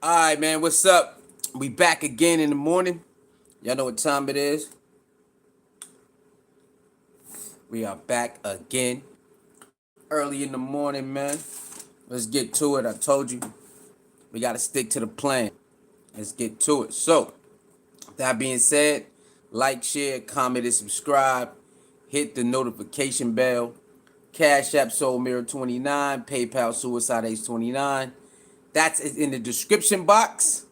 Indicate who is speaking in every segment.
Speaker 1: All right, man. What's up? We back again in the morning. Y'all know what time it is. We are back again early in the morning, man. Let's get to it. I told you we got to stick to the plan. Let's get to it. So, that being said, like, share, comment, and subscribe. Hit the notification bell. Cash App Soul Mirror 29, PayPal Suicide Ace 29. That's in the description box.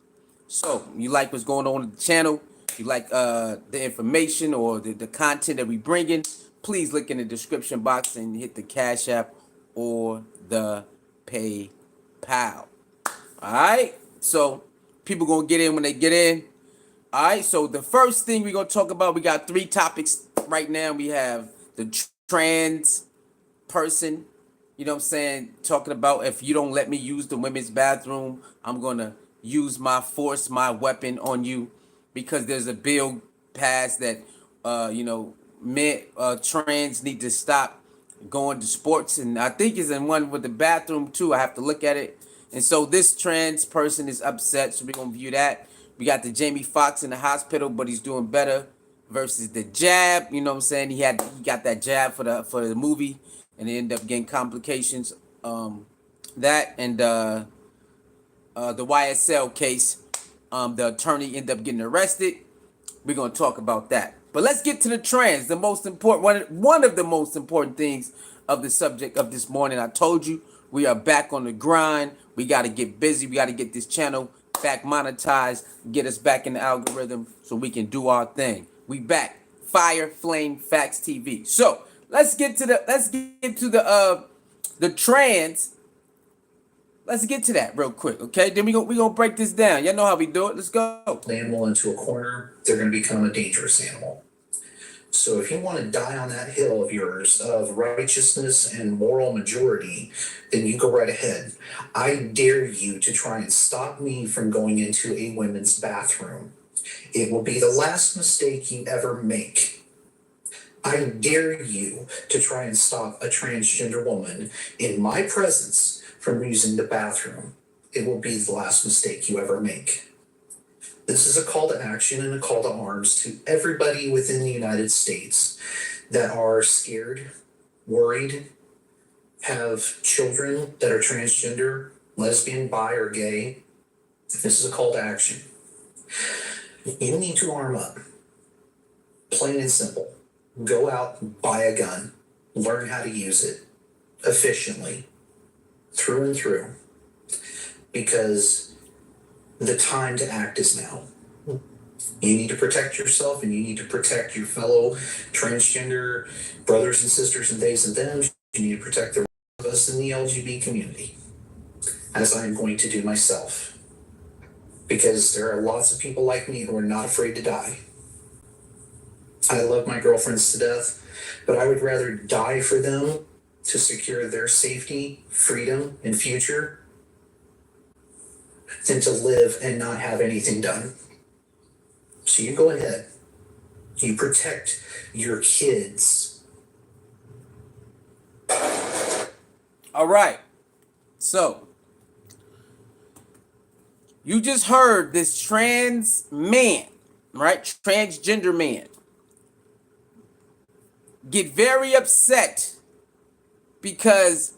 Speaker 1: So, you like what's going on with the channel, you like the information or the content that we bring in, please look in the description box and hit the Cash App or the PayPal. Alright? So, people going to get in when they get in. Alright? So, the first thing we're going to talk about, we got three topics right now. We have the trans person, you know what I'm saying, talking about if you don't let me use the women's bathroom, I'm going to use my force, my weapon on you, because there's a bill passed that, men, trans need to stop going to sports. And I think it's in one with the bathroom too. I have to look at it. And so this trans person is upset. So we're going to view that. We got the Jamie Foxx in the hospital, but he's doing better versus the jab. You know what I'm saying? He got that jab for the movie, and it ended up getting complications. That and the YSL case, the attorney ended up getting arrested. We're gonna talk about that. But let's get to the trans. The most important one of the most important things of the subject of this morning. I told you we are back on the grind. We got to get busy. We got to get this channel back monetized, get us back in the algorithm so we can do our thing. We back. Fire Flame Facts TV. So let's get to the trans. Let's get to that real quick, okay? Then we gonna break this down. Y'all know how we do it. Let's go.
Speaker 2: Animal into a corner, they're going to become a dangerous animal. So if you want to die on that hill of yours of righteousness and moral majority, then you go right ahead. I dare you to try and stop me from going into a women's bathroom. It will be the last mistake you ever make. I dare you to try and stop a transgender woman in my presence from using the bathroom. It will be the last mistake you ever make. This is a call to action and a call to arms to everybody within the United States that are scared, worried, have children that are transgender, lesbian, bi, or gay. This is a call to action. You need to arm up. Plain and simple. Go out, buy a gun, learn how to use it efficiently, through and through, because the time to act is now. You need to protect yourself, and you need to protect your fellow transgender brothers and sisters and theys and thems. You need to protect the rest of us in the LGBT community, as I am going to do myself, because there are lots of people like me who are not afraid to die. I love my girlfriends to death, but I would rather die for them to secure their safety, freedom, and future than to live and not have anything done. So you go ahead. You protect your kids.
Speaker 1: All right. So you just heard this trans man, right? Transgender man get very upset because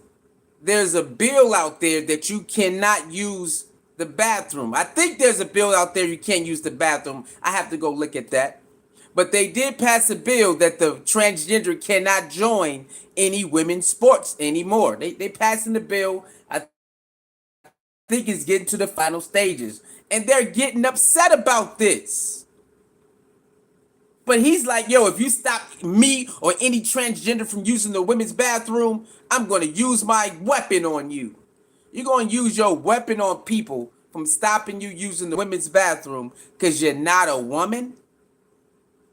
Speaker 1: there's a bill out there that you cannot use the bathroom. I think there's a bill out there you can't use the bathroom. I have to go look at that. But they did pass a bill that the transgender cannot join any women's sports anymore. They passing the bill. I think it's getting to the final stages. And they're getting upset about this. But he's like, yo, if you stop me or any transgender from using the women's bathroom, I'm going to use my weapon on you. You're going to use your weapon on people from stopping you using the women's bathroom because you're not a woman?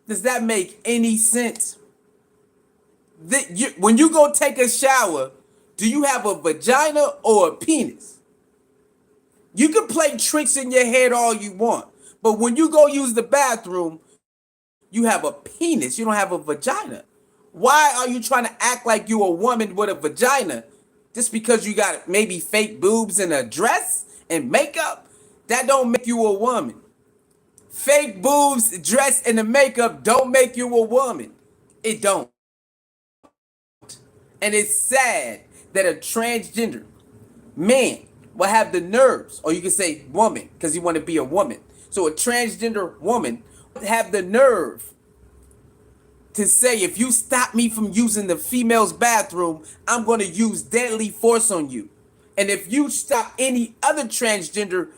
Speaker 1: Does that make any sense? When you go take a shower, do you have a vagina or a penis? You can play tricks in your head all you want, but when you go use the bathroom, you have a penis. You don't have a vagina. Why are you trying to act like you a woman with a vagina just because you got maybe fake boobs and a dress and makeup? That don't make you a woman. Fake boobs, dress, and the makeup don't make you a woman. It don't. And it's sad that a transgender man will have the nerves, or you can say woman, because you want to be a woman. So a transgender woman have the nerve to say, if you stop me from using the female's bathroom, I'm going to use deadly force on you. And if you stop any other transgender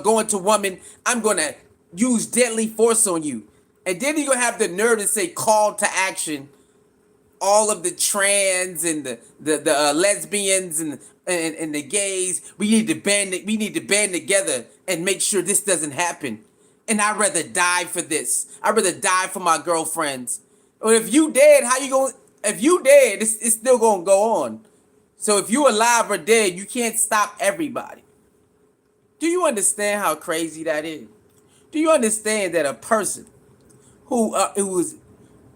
Speaker 1: going to woman, I'm going to use deadly force on you. And then you're going to have the nerve to say call to action all of the trans and the lesbians and the gays. We need to band together and make sure this doesn't happen. And I'd rather die for this. I'd rather die for my girlfriends. Or if you dead, how you going? If you dead, it's still gonna go on. So if you alive or dead, you can't stop everybody. Do you understand how crazy that is? Do you understand that a person who is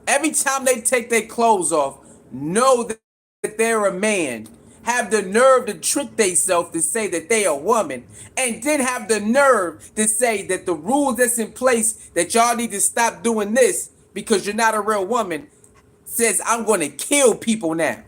Speaker 1: every time they take their clothes off, know that they're a man, have the nerve to trick themselves to say that they a woman, and then have the nerve to say that the rules that's in place that y'all need to stop doing this because you're not a real woman, says I'm going to kill people now.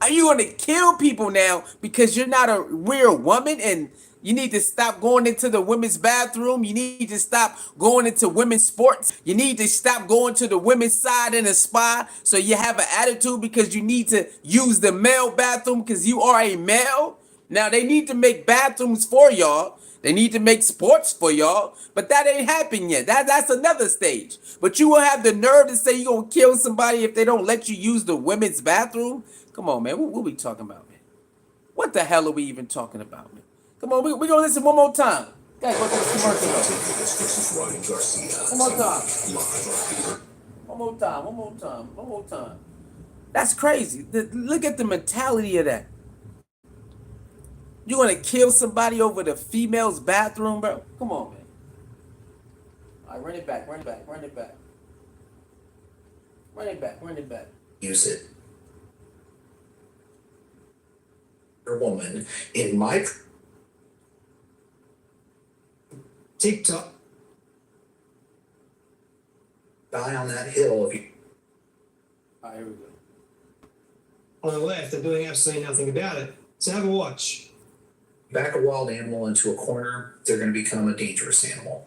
Speaker 1: Are you going to kill people now because you're not a real woman and you need to stop going into the women's bathroom? You need to stop going into women's sports. You need to stop going to the women's side in a spa so you have an attitude because you need to use the male bathroom because you are a male? Now, they need to make bathrooms for y'all. They need to make sports for y'all, but that ain't happened yet. That's another stage. But you will have the nerve to say you're going to kill somebody if they don't let you use the women's bathroom? Come on, man. What we talking about, man? What the hell are we even talking about, man? Come on, we going to listen one more time. Guys, go to this commercial. One more time. One more time. That's crazy. Look at the mentality of that. You gonna kill somebody over the female's bathroom, bro? Come on, man. All right, run it back.
Speaker 2: Use it. Your woman in my TikTok. Die on that hill if you.
Speaker 1: All right, here we go.
Speaker 3: On the left, they're doing absolutely nothing about it. So have a watch.
Speaker 2: Back a wild animal into a corner, they're going to become a dangerous animal.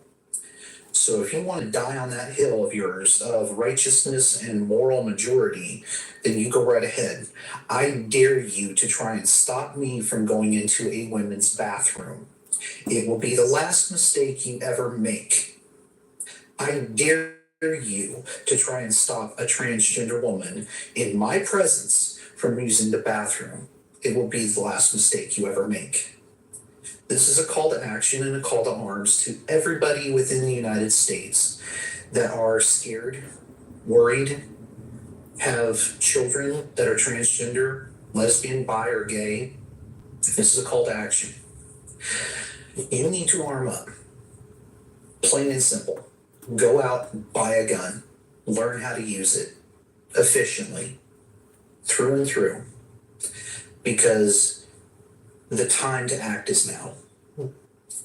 Speaker 2: So if you want to die on that hill of yours of righteousness and moral majority, then you go right ahead. I dare you to try and stop me from going into a women's bathroom. It will be the last mistake you ever make. I dare you to try and stop a transgender woman in my presence from using the bathroom. It will be the last mistake you ever make. This is a call to action and a call to arms to everybody within the United States that are scared, worried, have children that are transgender, lesbian, bi, or gay. This is a call to action. You need to arm up. Plain and simple. Go out, buy a gun, learn how to use it efficiently, through and through, because the time to act is now.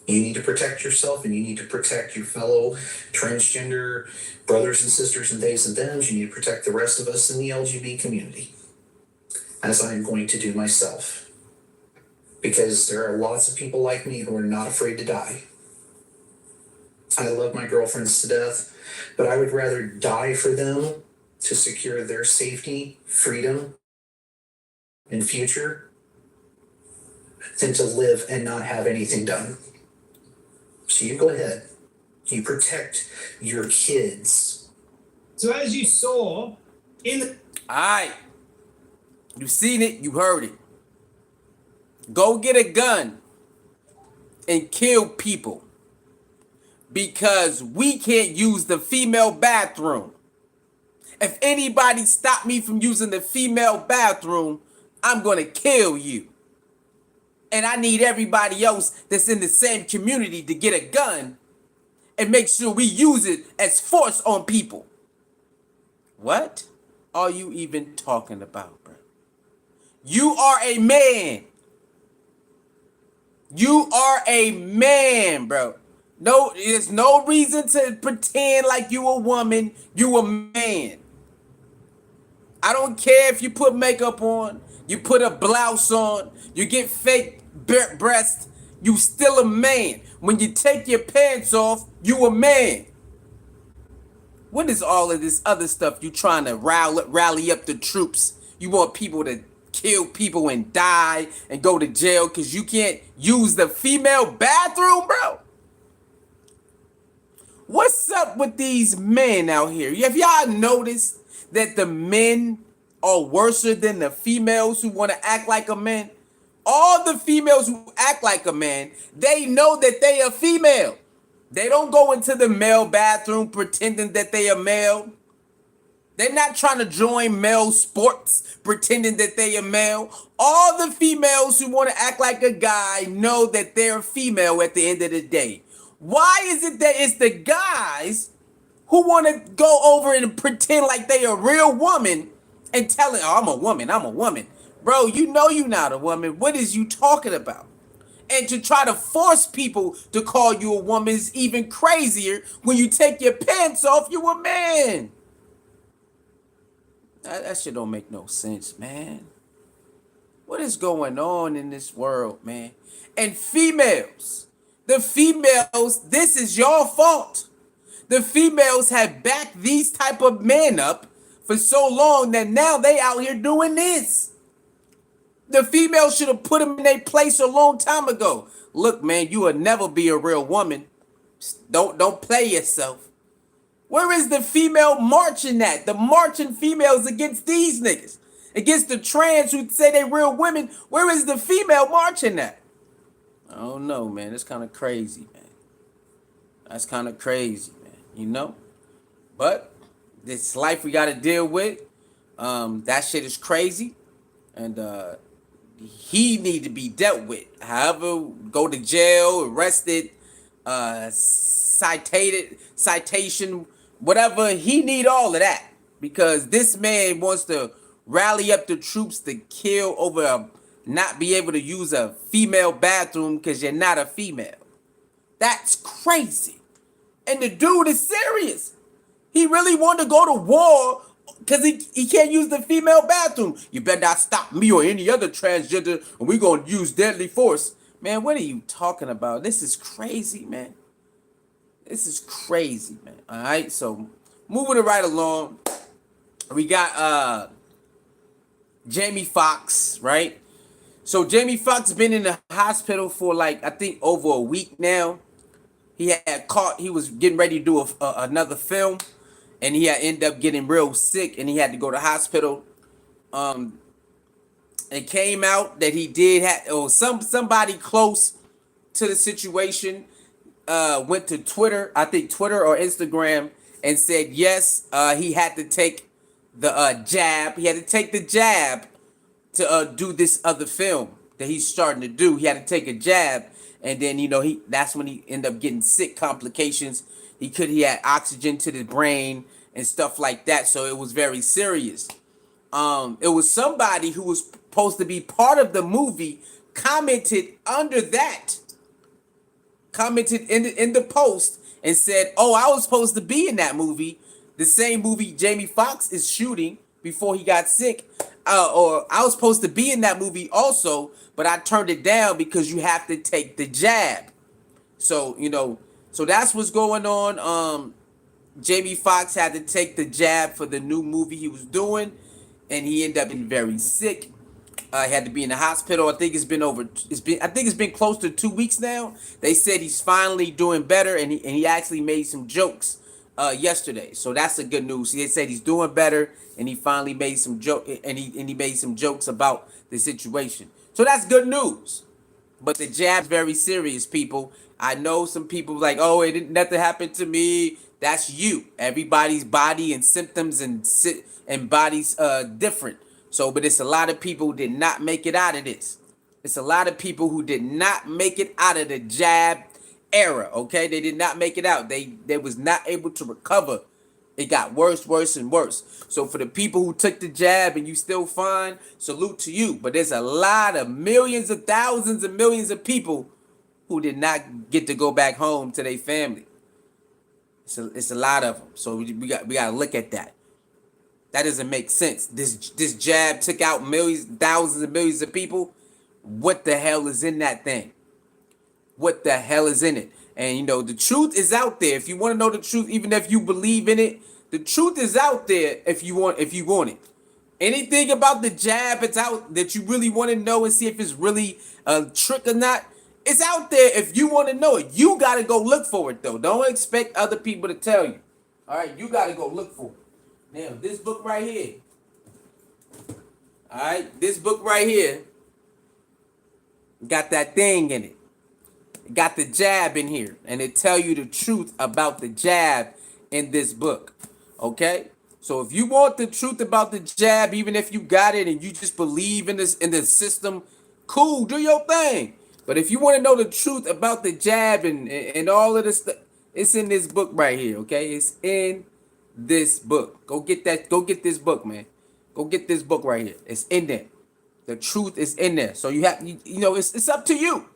Speaker 2: You need to protect yourself and you need to protect your fellow transgender brothers and sisters and theys and thems. You need to protect the rest of us in the LGBT community, as I am going to do myself. Because there are lots of people like me who are not afraid to die. I love my girlfriends to death, but I would rather die for them to secure their safety, freedom, and future than to live and not have anything done. So you go ahead. You protect your kids.
Speaker 3: So as you saw in the...
Speaker 1: All right. You seen it. You heard it. Go get a gun and kill people because we can't use the female bathroom. If anybody stop me from using the female bathroom, I'm going to kill you. And I need everybody else that's in the same community to get a gun and make sure we use it as force on people. What are you even talking about, bro? You are a man. You are a man, bro. No, there's no reason to pretend like you a woman. You a man. I don't care if you put makeup on, you put a blouse on, you get fake breasts, you still a man. When you take your pants off, you a man. What is all of this other stuff you trying to rally up the troops? You want people to kill people and die and go to jail because you can't use the female bathroom, bro? What's up with these men out here? Have y'all noticed that the men are worse than the females who want to act like a man? All the females who act like a man, they know that they are female. They don't go into the male bathroom pretending that they are male. They're not trying to join male sports pretending that they are male. All the females who want to act like a guy know that they're female at the end of the day. Why is it that it's the guys who want to go over and pretend like they a real woman and telling, oh, I'm a woman, I'm a woman. Bro, you know you're not a woman. What is you talking about? And to try to force people to call you a woman is even crazier. When you take your pants off, you a man. That shit don't make no sense, man. What is going on in this world, man? And females, the females, this is your fault. The females have backed these type of men up for so long that now they out here doing this. The females should have put them in their place a long time ago. Look, man, you will never be a real woman. Don't play yourself. Where is the female marching at? The marching females against these niggas. Against the trans who say they real women. Where is the female marching at? I don't know, man. It's kind of crazy, man. That's kind of crazy, man. You know? But this life we got to deal with. That shit is crazy. And he need to be dealt with. However, go to jail, arrested, citation, whatever. He need all of that because this man wants to rally up the troops to kill over not be able to use a female bathroom because you're not a female. That's crazy. And the dude is serious. He really wanted to go to war because he can't use the female bathroom. You better not stop me or any other transgender, and we're going to use deadly force. Man, what are you talking about? This is crazy, man. This is crazy, man. All right, so moving it right along, we got Jamie Foxx, right? So Jamie Foxx been in the hospital for like, I think over a week now. He was getting ready to do another film, and he had ended up getting real sick, and he had to go to hospital. It came out that he did have, or somebody close to the situation went to Twitter, I think Twitter or Instagram, and said yes, he had to take the jab. He had to take the jab to do this other film that he's starting to do. He had to take a jab, and then that's when he ended up getting sick complications. He had oxygen to the brain and stuff like that, so it was very serious. It was somebody who was supposed to be part of the movie commented under that, commented in the post and said, "Oh, I was supposed to be in that movie, the same movie Jamie Foxx is shooting before he got sick, or I was supposed to be in that movie also, but I turned it down because you have to take the jab." So so that's what's going on. Jamie Foxx had to take the jab for the new movie he was doing, and he ended up being very sick. He had to be in the hospital. I think it's been close to 2 weeks now. They said he's finally doing better, and he actually made some jokes yesterday. So that's the good news. They said he's doing better, and he finally made some he made some jokes about the situation. So that's good news. But the jab's very serious, people. I know some people like, oh, it didn't nothing happened to me. That's you. Everybody's body and symptoms and bodies different. So, but it's a lot of people who did not make it out of this. It's a lot of people who did not make it out of the jab era. Okay, they did not make it out. They was not able to recover. It got worse, worse, and worse. So for the people who took the jab and you still fine, salute to you. But there's a lot of millions of thousands and millions of people who did not get to go back home to their family. It's a lot of them. So we got to look at that. That doesn't make sense. This jab took out millions, thousands and millions of people. What the hell is in that thing? What the hell is in it? And you know, the truth is out there. If you want to know the truth, even if you believe in it, the truth is out there if you want it. Anything about the jab it's out that you really want to know and see if it's really a trick or not, it's out there if you want to know it. You got to go look for it though. Don't expect other people to tell you. All right, you got to go look for it. Now, this book right here. All right, this book right here got that thing in it. Got the jab in here, and it tell you the truth about the jab in this book. Okay, so if you want the truth about the jab, even if you got it and you just believe in this in the system, cool, do your thing. But if you want to know the truth about the jab and all of this stuff, it's in this book right here. Okay, it's in this book. Go get that. Go get this book, man. Go get this book right here. It's in there. The truth is in there. So you have you know it's up to you.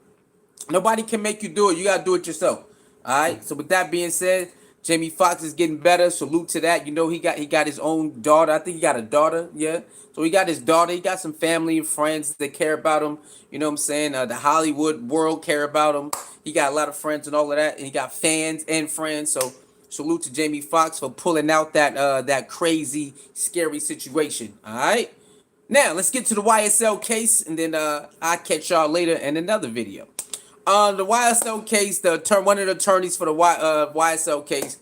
Speaker 1: Nobody can make you do it. You gotta do it yourself. All right. So with that being said, Jamie Foxx is getting better. Salute to that. You know he got his own daughter. I think he got a daughter. Yeah. So he got his daughter. He got some family and friends that care about him. You know what I'm saying? The Hollywood world care about him. He got a lot of friends and all of that. And he got fans and friends. So salute to Jamie Foxx for pulling out that crazy, scary situation. All right. Now let's get to the YSL case, and then I'll catch y'all later in another video. The YSL case, one of the attorneys for the YSL case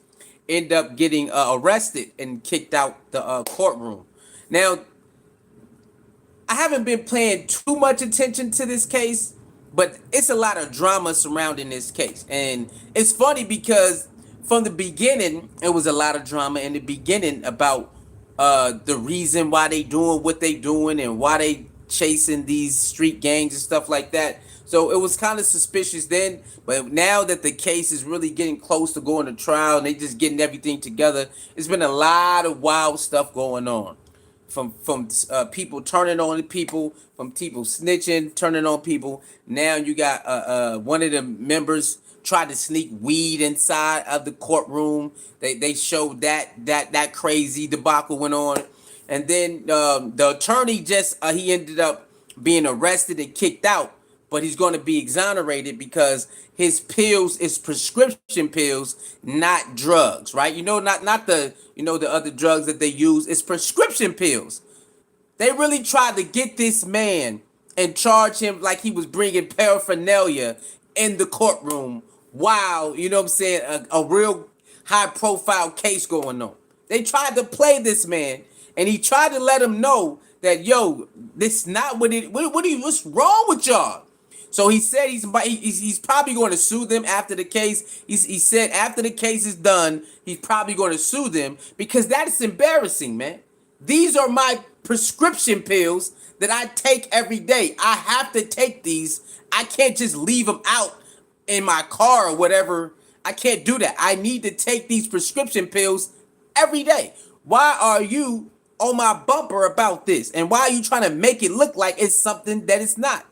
Speaker 1: end up getting arrested and kicked out the courtroom. Now, I haven't been paying too much attention to this case, but it's a lot of drama surrounding this case. And it's funny because from the beginning, it was a lot of drama in the beginning about the reason why they doing what they doing and why they chasing these street gangs and stuff like that. So it was kind of suspicious then, but now that the case is really getting close to going to trial and they just getting everything together, it's been a lot of wild stuff going on. From people turning on people, from people snitching, turning on people. Now you got one of the members tried to sneak weed inside of the courtroom. They showed that crazy debacle went on, and then the attorney just he ended up being arrested and kicked out, but he's going to be exonerated because his pills is prescription pills, not drugs, right? You know, not the the other drugs that they use. It's prescription pills. They really tried to get this man and charge him like he was bringing paraphernalia in the courtroom while, you know what I'm saying, a real high profile case going on. They tried to play this man, and he tried to let him know that, yo, this not what's wrong with y'all? So he said he's probably going to sue them after the case. He said after the case is done, he's probably going to sue them because that is embarrassing, man. These are my prescription pills that I take every day. I have to take these. I can't just leave them out in my car or whatever. I can't do that. I need to take these prescription pills every day. Why are you on my bumper about this? And why are you trying to make it look like it's something that it's not?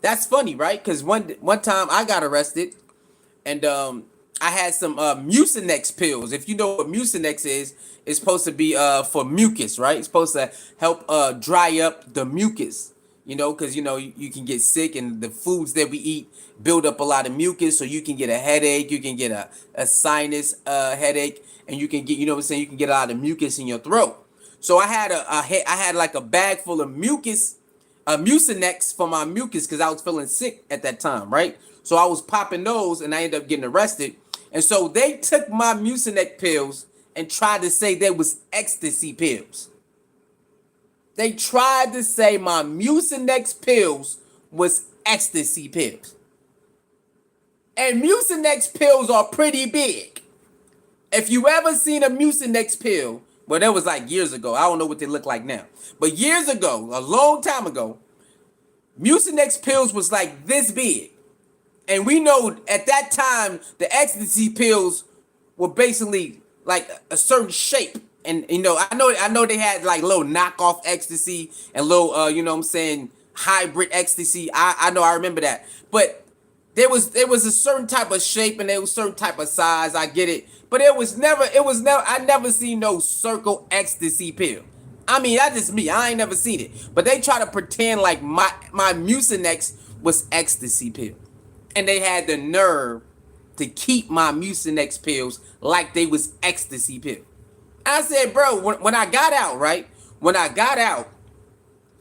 Speaker 1: That's funny, right? Because one time I got arrested, and I had some Mucinex pills. If you know what Mucinex is, it's supposed to be for mucus, right? It's supposed to help dry up the mucus, because you can get sick, and the foods that we eat build up a lot of mucus, so you can get a headache, you can get a sinus headache, and you can get, you know what I'm saying, you can get a lot of mucus in your throat. So I had like a bag full of mucus, Mucinex for my mucus because I was feeling sick at that time, right? So I was popping those, and I ended up getting arrested. And so they took my Mucinex pills and tried to say they was ecstasy pills. They tried to say my Mucinex pills was ecstasy pills. And Mucinex pills are pretty big. If you ever seen a Mucinex pill, well, that was like years ago. I don't know what they look like now. But years ago, a long time ago, Mucinex pills was like this big. And we know at that time, the ecstasy pills were basically like a certain shape. And, I know they had like little knockoff ecstasy and little, hybrid ecstasy. I know, I remember that. But There was a certain type of shape and there was a certain type of size. I get it, but it was never. I never seen no circle ecstasy pill. I mean, that's just me. I ain't never seen it. But they try to pretend like my Mucinex was ecstasy pill, and they had the nerve to keep my Mucinex pills like they was ecstasy pill. I said, bro, when I got out, right? When I got out,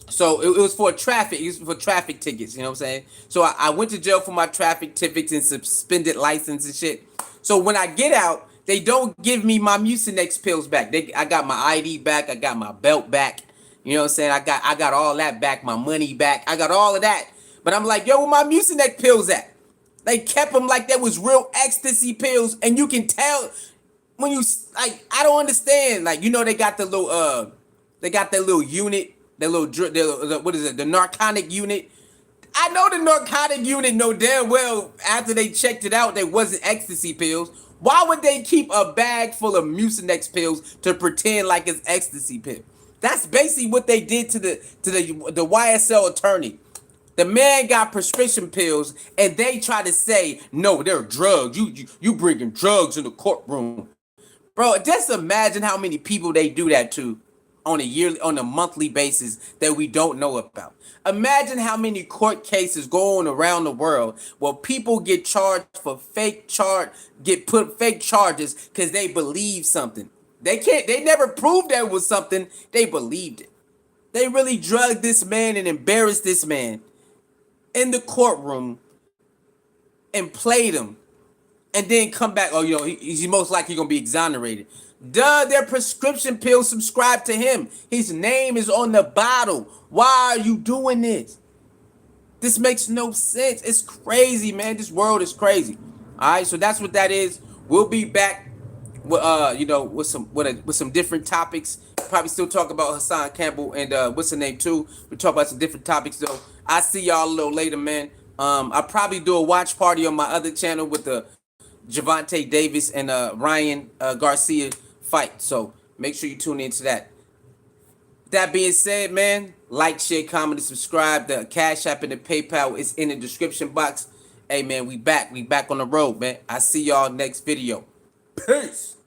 Speaker 1: so it was for traffic. It was for traffic tickets. You know what I'm saying? So I went to jail for my traffic tickets and suspended license and shit. So when I get out, they don't give me my Mucinex pills back. I got my ID back. I got my belt back. You know what I'm saying? I got all that back. My money back. I got all of that. But I'm like, yo, where my Mucinex pills at? They kept them like they was real ecstasy pills, and you can tell when you like. I don't understand. Like, you know, they got that little unit, that little what is it? The narcotic unit. I know the narcotic unit know damn well after they checked it out, they wasn't ecstasy pills. Why would they keep a bag full of Mucinex pills to pretend like it's ecstasy pill? That's basically what they did to the YSL attorney. The man got prescription pills, and they try to say, no, they're drugs. You bringing drugs in the courtroom, bro. Just imagine how many people they do that to on a monthly basis that we don't know about. Imagine how many court cases go on around the world where people get charged for get put fake charges because they believe something. They never proved that it was something. They believed it. They really drugged this man and embarrassed this man in the courtroom and played him, and then come back. Oh, you know, he's most likely gonna be exonerated. Duh, their prescription pills subscribe to him. His name is on the bottle. Why are you doing this? This makes no sense. It's crazy, man. This world is crazy. All right, so that's what that is. We'll be back with with some different topics. Probably still talk about Hassan Campbell and what's the name too. We talk about some different topics though. I see y'all a little later, man. I'll probably do a watch party on my other channel with the Javante Davis and Ryan Garcia fight. So make sure you tune into that. That being said, man, like, share, comment, and subscribe. The Cash App and the PayPal is in the description box. Hey, man, we back. We back on the road, man. I see y'all next video. Peace.